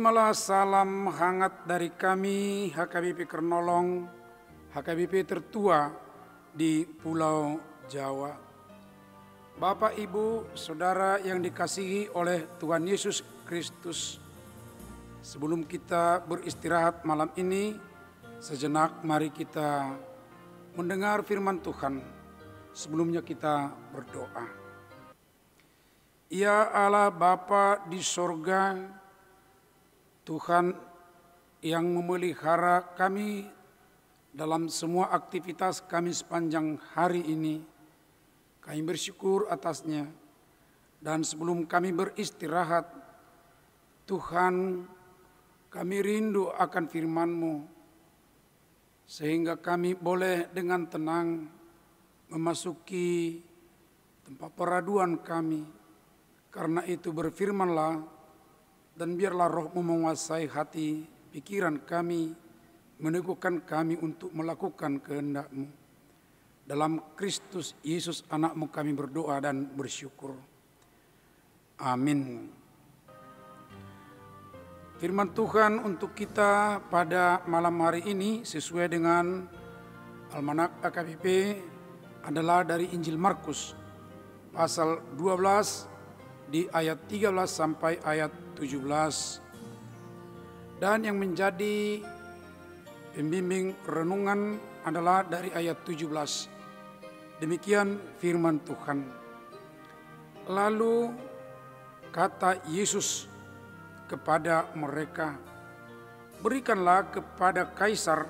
Terimalah salam hangat dari kami, HKBP Kernolong, HKBP tertua di Pulau Jawa. Bapak, Ibu, Saudara yang dikasihi oleh Tuhan Yesus Kristus, sebelum kita beristirahat malam ini, sejenak mari kita mendengar firman Tuhan. Sebelumnya kita berdoa. Ya Allah Bapa di sorga, Tuhan yang memelihara kami dalam semua aktivitas kami sepanjang hari ini, kami bersyukur atasnya. Dan sebelum kami beristirahat, Tuhan, kami rindu akan firman-Mu, sehingga kami boleh dengan tenang memasuki tempat peraduan kami. Karena itu berfirmanlah, dan biarlah Roh-Mu menguasai hati, pikiran kami, meneguhkan kami untuk melakukan kehendak-Mu. Dalam Kristus Yesus anak-Mu kami berdoa dan bersyukur. Amin. Firman Tuhan untuk kita pada malam hari ini sesuai dengan Almanak HKBP adalah dari Injil Markus pasal 12 di ayat 13 sampai ayat 17. Dan yang menjadi pembimbing renungan adalah dari ayat 17. Demikian firman Tuhan. Lalu kata Yesus kepada mereka, berikanlah kepada Kaisar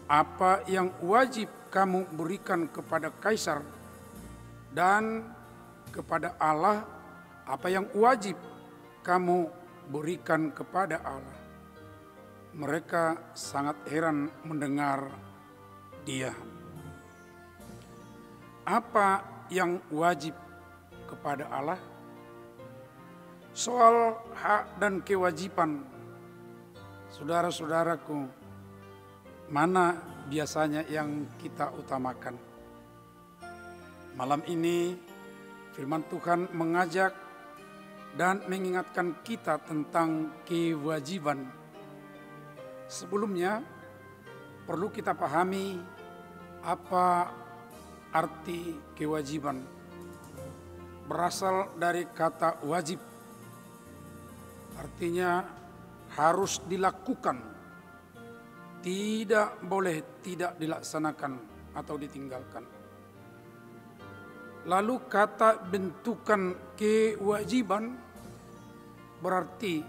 apa yang wajib kamu berikan kepada Kaisar, dan kepada Allah apa yang wajib kamu berikan kepada Allah. Mereka sangat heran mendengar dia. Apa yang wajib kepada Allah? Soal hak dan kewajiban, saudara-saudaraku, mana biasanya yang kita utamakan? Malam ini firman Tuhan mengajak dan mengingatkan kita tentang kewajiban. Sebelumnya perlu kita pahami apa arti kewajiban. Berasal dari kata wajib, artinya harus dilakukan, tidak boleh tidak dilaksanakan atau ditinggalkan. Lalu kata bentukan kewajiban berarti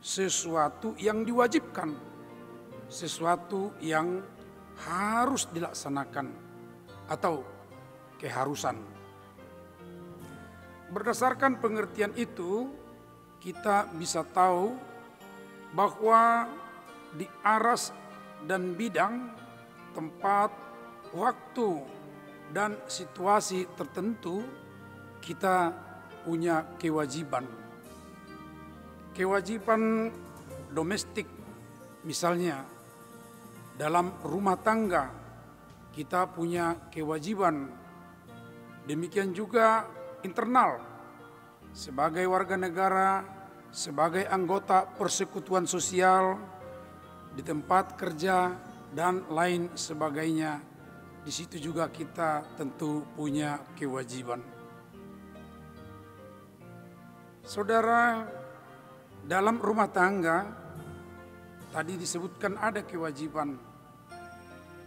sesuatu yang diwajibkan, sesuatu yang harus dilaksanakan atau keharusan. Berdasarkan pengertian itu, kita bisa tahu bahwa di aras dan bidang, tempat, waktu, dan situasi tertentu kita punya kewajiban. Kewajiban domestik misalnya, dalam rumah tangga kita punya kewajiban. Demikian juga internal, sebagai warga negara, sebagai anggota persekutuan sosial, di tempat kerja, dan lain sebagainya. Di situ juga kita tentu punya kewajiban. Saudara, dalam rumah tangga tadi disebutkan ada kewajiban.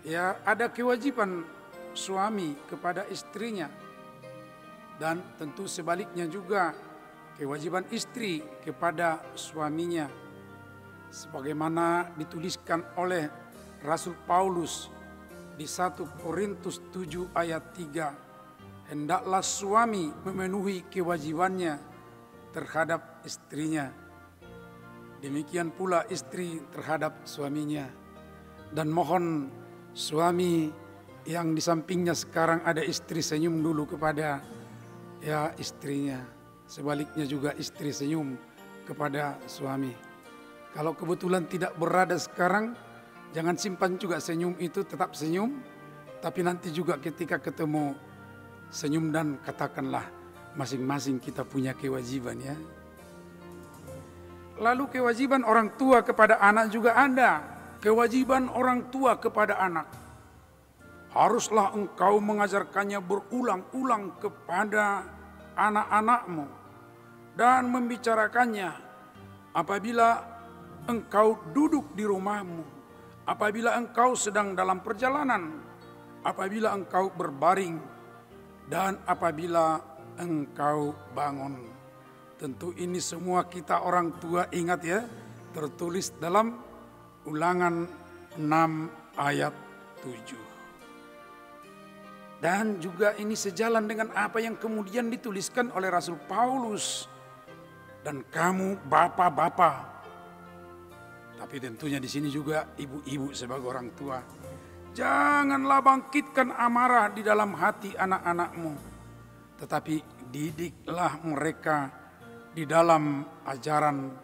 Ya, ada kewajiban suami kepada istrinya. Dan tentu sebaliknya juga kewajiban istri kepada suaminya. Sebagaimana dituliskan oleh Rasul Paulus di 1 Korintus 7 ayat 3. Hendaklah suami memenuhi kewajibannya terhadap istrinya. Demikian pula istri terhadap suaminya. Dan mohon suami yang di sampingnya sekarang ada istri, senyum dulu kepada istrinya. Sebaliknya juga istri senyum kepada suami. Kalau kebetulan tidak berada sekarang, jangan simpan juga senyum itu, tetap senyum. Tapi nanti juga ketika ketemu, senyum dan katakanlah masing-masing kita punya kewajiban ya. Lalu kewajiban orang tua kepada anak juga ada. Kewajiban orang tua kepada anak. Haruslah engkau mengajarkannya berulang-ulang kepada anak-anakmu dan membicarakannya apabila engkau duduk di rumahmu, apabila engkau sedang dalam perjalanan, apabila engkau berbaring, dan apabila engkau bangun. Tentu ini semua kita orang tua ingat ya, tertulis dalam Ulangan 6 ayat 7. Dan juga ini sejalan dengan apa yang kemudian dituliskan oleh Rasul Paulus. Dan kamu bapak-bapak. Tapi tentunya di sini juga ibu-ibu sebagai orang tua. Janganlah bangkitkan amarah di dalam hati anak-anakmu. Tetapi didiklah mereka di dalam ajaran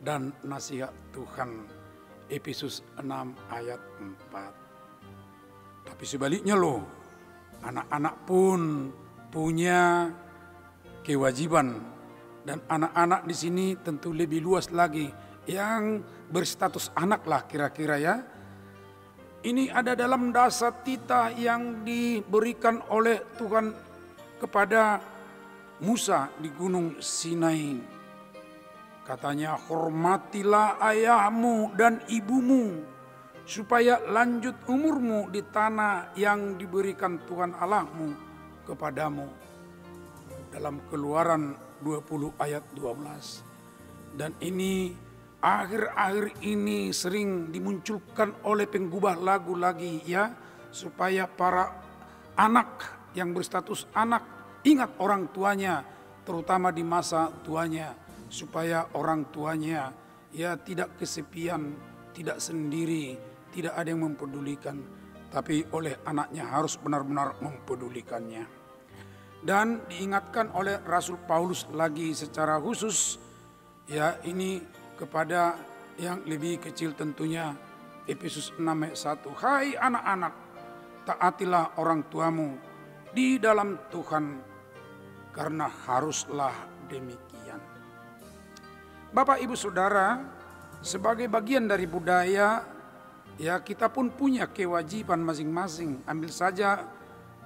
dan nasihat Tuhan. Efesus 6 ayat 4. Tapi sebaliknya loh. Anak-anak pun punya kewajiban, dan anak-anak di sini tentu lebih luas lagi yang berstatus anak lah kira-kira ya. Ini ada dalam dasar titah yang diberikan oleh Tuhan kepada Musa di Gunung Sinai. Katanya, hormatilah ayahmu dan ibumu, supaya lanjut umurmu di tanah yang diberikan Tuhan Allahmu kepadamu. Dalam Keluaran 20 ayat 12. Dan ini akhir-akhir ini sering dimunculkan oleh penggubah lagu lagi ya. Supaya para anak yang berstatus anak ingat orang tuanya, terutama di masa tuanya. Supaya orang tuanya ya tidak kesepian, tidak sendiri, tidak ada yang mempedulikan, tapi oleh anaknya harus benar-benar mempedulikannya. Dan diingatkan oleh Rasul Paulus lagi secara khusus, ya ini kepada yang lebih kecil tentunya, Efesus 6 ayat 1. Hai anak-anak, taatilah orang tuamu di dalam Tuhan, karena haruslah demikian. Bapak ibu saudara, sebagai bagian dari budaya, ya kita pun punya kewajiban masing-masing. Ambil saja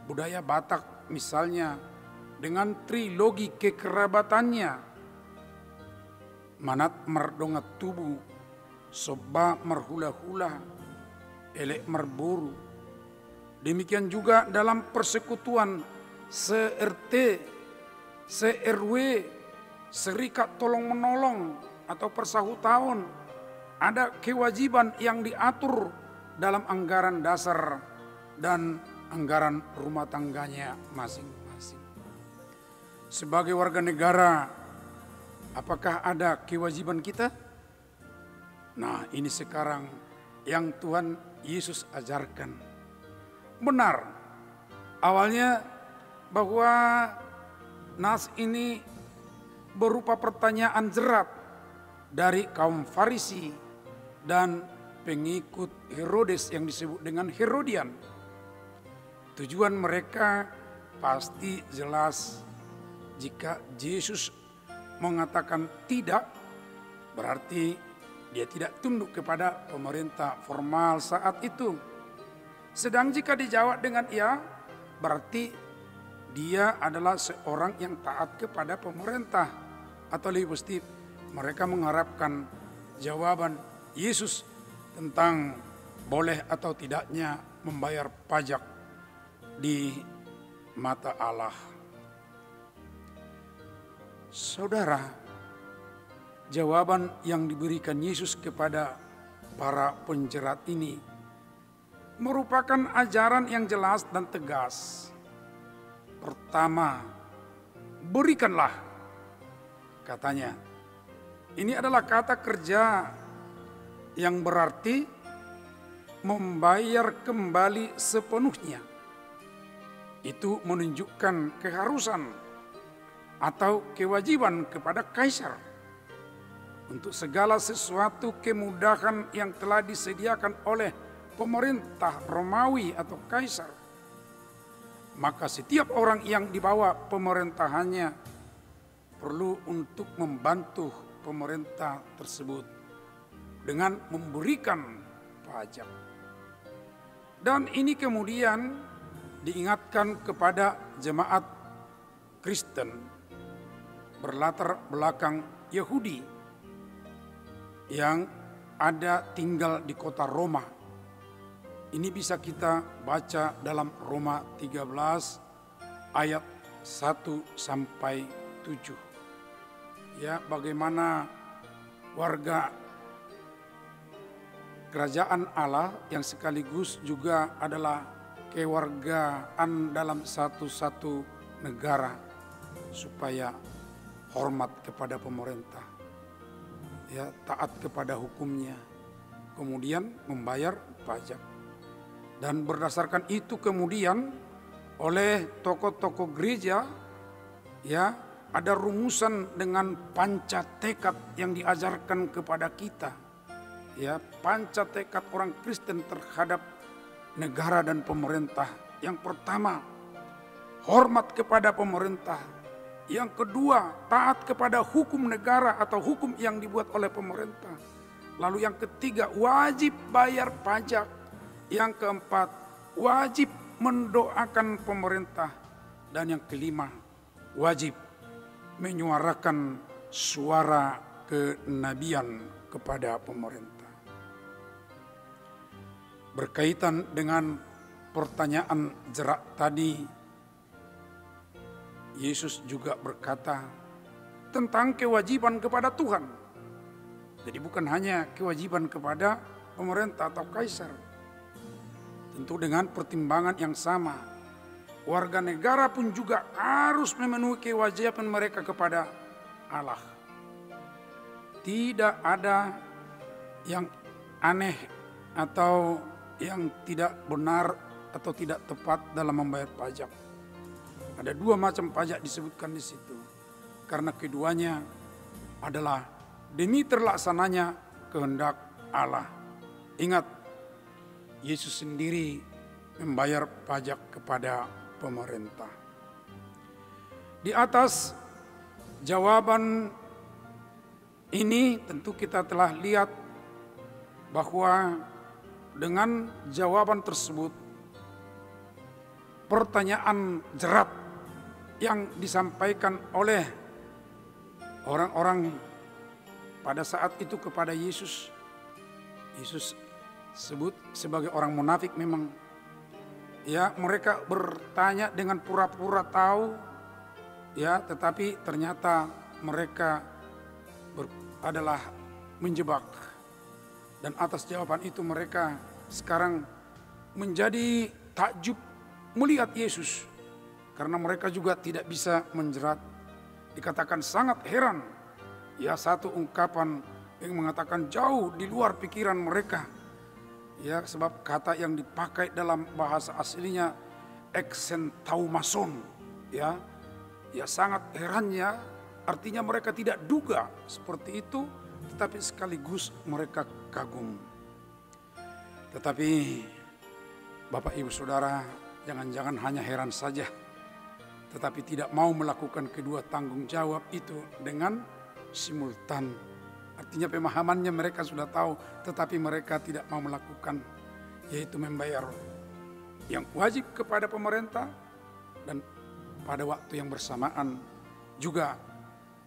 budaya Batak misalnya dengan trilogi kekerabatannya. Manat merdongat tubuh, soba merhula-hula, elek merburu. Demikian juga dalam persekutuan se-RT, se-RW, serikat tolong-menolong atau persahutahun. Ada kewajiban yang diatur dalam anggaran dasar dan anggaran rumah tangganya masing-masing. Sebagai warga negara, apakah ada kewajiban kita? Nah, ini sekarang yang Tuhan Yesus ajarkan. Benar, awalnya bahwa nas ini berupa pertanyaan jerat dari kaum Farisi dan pengikut Herodes yang disebut dengan Herodian. Tujuan mereka pasti jelas. Jika Yesus mengatakan tidak, berarti dia tidak tunduk kepada pemerintah formal saat itu. Sedang jika dijawab dengan ya, berarti dia adalah seorang yang taat kepada pemerintah. Atau lebih pasti mereka mengharapkan jawaban Yesus tentang boleh atau tidaknya membayar pajak di mata Allah. Saudara, jawaban yang diberikan Yesus kepada para penjerat ini merupakan ajaran yang jelas dan tegas. Pertama, berikanlah, katanya. Ini adalah kata kerja yang berarti membayar kembali sepenuhnya. Itu menunjukkan keharusan atau kewajiban kepada kaisar untuk segala sesuatu kemudahan yang telah disediakan oleh pemerintah Romawi atau kaisar. Maka setiap orang yang di bawah pemerintahannya perlu untuk membantu pemerintah tersebut dengan memberikan pajak. Dan ini kemudian diingatkan kepada jemaat Kristen berlatar belakang Yahudi yang ada tinggal di kota Roma. Ini bisa kita baca dalam Roma 13 ayat 1 sampai 7. Ya, bagaimana warga kerajaan Allah yang sekaligus juga adalah kewargaan dalam satu negara supaya hormat kepada pemerintah, ya, taat kepada hukumnya, kemudian membayar pajak. Dan berdasarkan itu kemudian oleh tokoh-tokoh gereja, ya, ada rumusan dengan panca tekad yang diajarkan kepada kita, ya, panca tekad orang Kristen terhadap negara dan pemerintah. Yang pertama, hormat kepada pemerintah. Yang kedua, taat kepada hukum negara atau hukum yang dibuat oleh pemerintah. Lalu yang ketiga, wajib bayar pajak. Yang keempat, wajib mendoakan pemerintah. Dan yang kelima, wajib menyuarakan suara kenabian kepada pemerintah. Berkaitan dengan pertanyaan jerak tadi, Yesus juga berkata tentang kewajiban kepada Tuhan. Jadi bukan hanya kewajiban kepada pemerintah atau kaisar. Tentu dengan pertimbangan yang sama. Warga negara pun juga harus memenuhi kewajiban mereka kepada Allah. Tidak ada yang aneh atau yang tidak benar atau tidak tepat dalam membayar pajak. Ada dua macam pajak disebutkan di situ. Karena keduanya adalah demi terlaksananya kehendak Allah. Ingat, Yesus sendiri membayar pajak kepada pemerintah. Di atas jawaban ini tentu kita telah lihat bahwa dengan jawaban tersebut pertanyaan jerat yang disampaikan oleh orang-orang pada saat itu kepada Yesus. Yesus sebut sebagai orang munafik memang. Ya, mereka bertanya dengan pura-pura tahu, ya, tetapi ternyata mereka adalah menjebak. Dan atas jawaban itu mereka sekarang menjadi takjub melihat Yesus. Karena mereka juga tidak bisa menjerat. Dikatakan sangat heran. Ya, satu ungkapan yang mengatakan jauh di luar pikiran mereka. Ya, sebab kata yang dipakai dalam bahasa aslinya exentaumason. Ya, ya sangat herannya. Artinya mereka tidak duga seperti itu. Tetapi sekaligus mereka kagum. Tetapi Bapak Ibu Saudara, jangan-jangan hanya heran saja. Tetapi tidak mau melakukan kedua tanggung jawab itu dengan simultan. Artinya pemahamannya mereka sudah tahu, tetapi mereka tidak mau melakukan, yaitu membayar yang wajib kepada pemerintah dan pada waktu yang bersamaan juga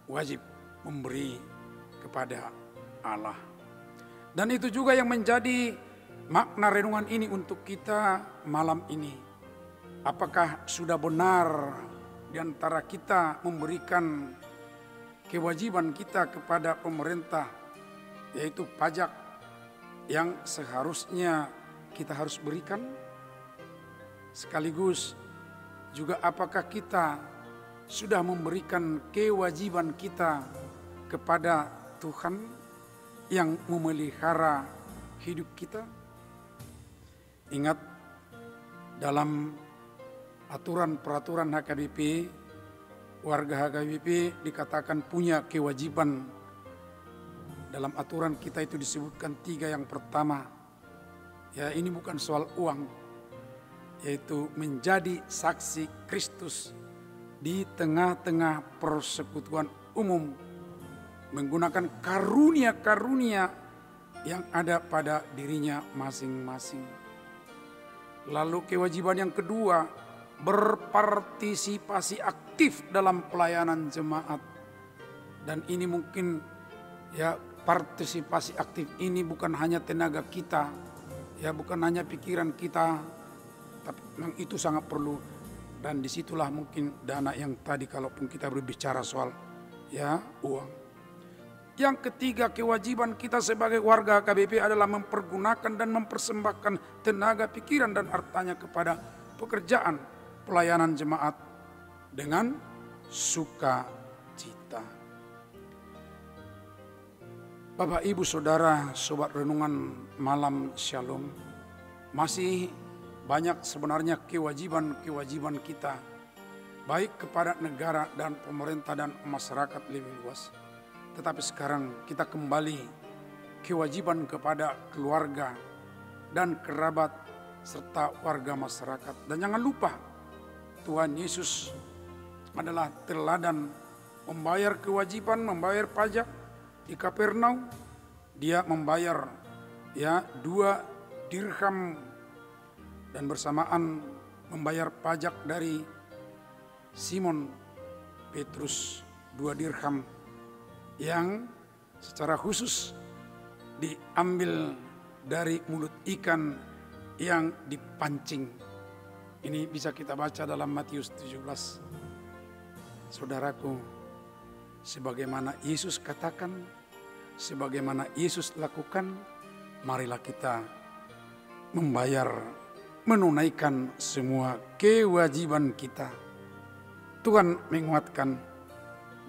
wajib memberi kepada Allah. Dan itu juga yang menjadi makna renungan ini untuk kita malam ini. Apakah sudah benar di antara kita memberikan kewajiban kita kepada pemerintah, yaitu pajak yang seharusnya kita harus berikan, sekaligus juga apakah kita sudah memberikan kewajiban kita kepada Tuhan yang memelihara hidup kita. Ingat, dalam aturan peraturan HKBP, warga HKBP dikatakan punya kewajiban. Dalam aturan kita itu disebutkan 3. Yang pertama, ya ini bukan soal uang, yaitu menjadi saksi Kristus di tengah-tengah persekutuan umum, menggunakan karunia-karunia yang ada pada dirinya masing-masing. Lalu kewajiban yang kedua, berpartisipasi aktif dalam pelayanan jemaat. Dan ini mungkin ya, partisipasi aktif ini bukan hanya tenaga kita, ya bukan hanya pikiran kita, tapi memang itu sangat perlu. Dan disitulah mungkin dana yang tadi kalaupun kita berbicara soal ya uang. Yang ketiga, kewajiban kita sebagai warga HKBP adalah mempergunakan dan mempersembahkan tenaga, pikiran, dan hartanya kepada pekerjaan pelayanan jemaat dengan sukacita. Bapak, Ibu, Saudara, Sobat Renungan Malam Shalom, masih banyak sebenarnya kewajiban-kewajiban kita, baik kepada negara dan pemerintah dan masyarakat lebih luas. Tetapi sekarang kita kembali kewajiban kepada keluarga dan kerabat serta warga masyarakat. Dan jangan lupa, Tuhan Yesus adalah teladan membayar kewajiban, membayar pajak. Di Kapernaum dia membayar ya 2 dirham dan bersamaan membayar pajak dari Simon Petrus 2 dirham yang secara khusus diambil dari mulut ikan yang dipancing. Ini bisa kita baca dalam Matius 17. Saudaraku, sebagaimana Yesus katakan, sebagaimana Yesus lakukan, marilah kita menunaikan semua kewajiban kita. Tuhan menguatkan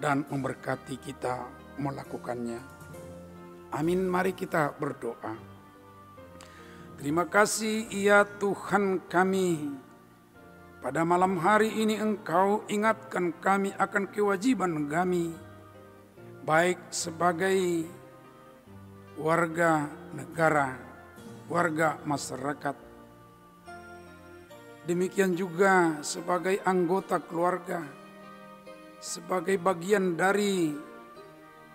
dan memberkati kita melakukannya. Amin. Mari kita berdoa. Terima kasih ya Tuhan kami. Pada malam hari ini Engkau ingatkan kami akan kewajiban kami, baik sebagai warga negara, warga masyarakat. Demikian juga sebagai anggota keluarga, sebagai bagian dari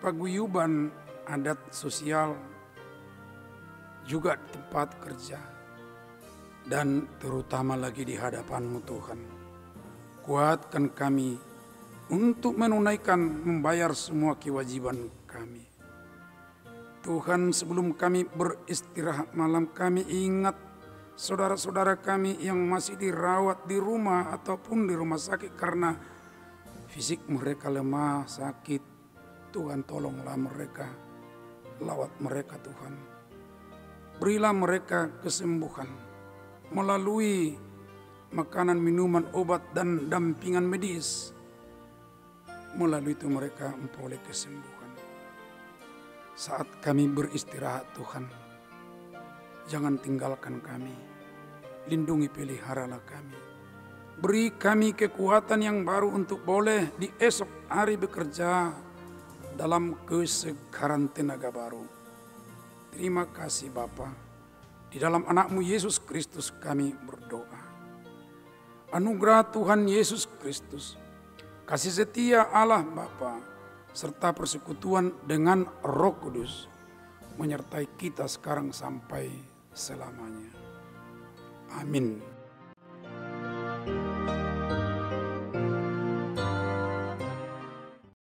paguyuban adat sosial, juga tempat kerja, dan terutama lagi di hadapan-Mu Tuhan. Kuatkan kami untuk menunaikan, membayar semua kewajiban kami. Tuhan, sebelum kami beristirahat malam, kami ingat saudara-saudara kami yang masih dirawat di rumah ataupun di rumah sakit karena fisik mereka lemah, sakit. Tuhan, tolonglah mereka, lawat mereka Tuhan. Berilah mereka kesembuhan melalui makanan, minuman, obat, dan dampingan medis. Melalui itu mereka memperoleh kesembuhan. Saat kami beristirahat Tuhan, jangan tinggalkan kami. Lindungi, peliharalah kami. Beri kami kekuatan yang baru untuk boleh di esok hari bekerja dalam kesegaran tenaga baru. Terima kasih Bapa. Di dalam anak-Mu Yesus Kristus kami berdoa. Anugerah Tuhan Yesus Kristus, kasih setia Allah Bapa, serta persekutuan dengan Roh Kudus menyertai kita sekarang sampai selamanya. Amin.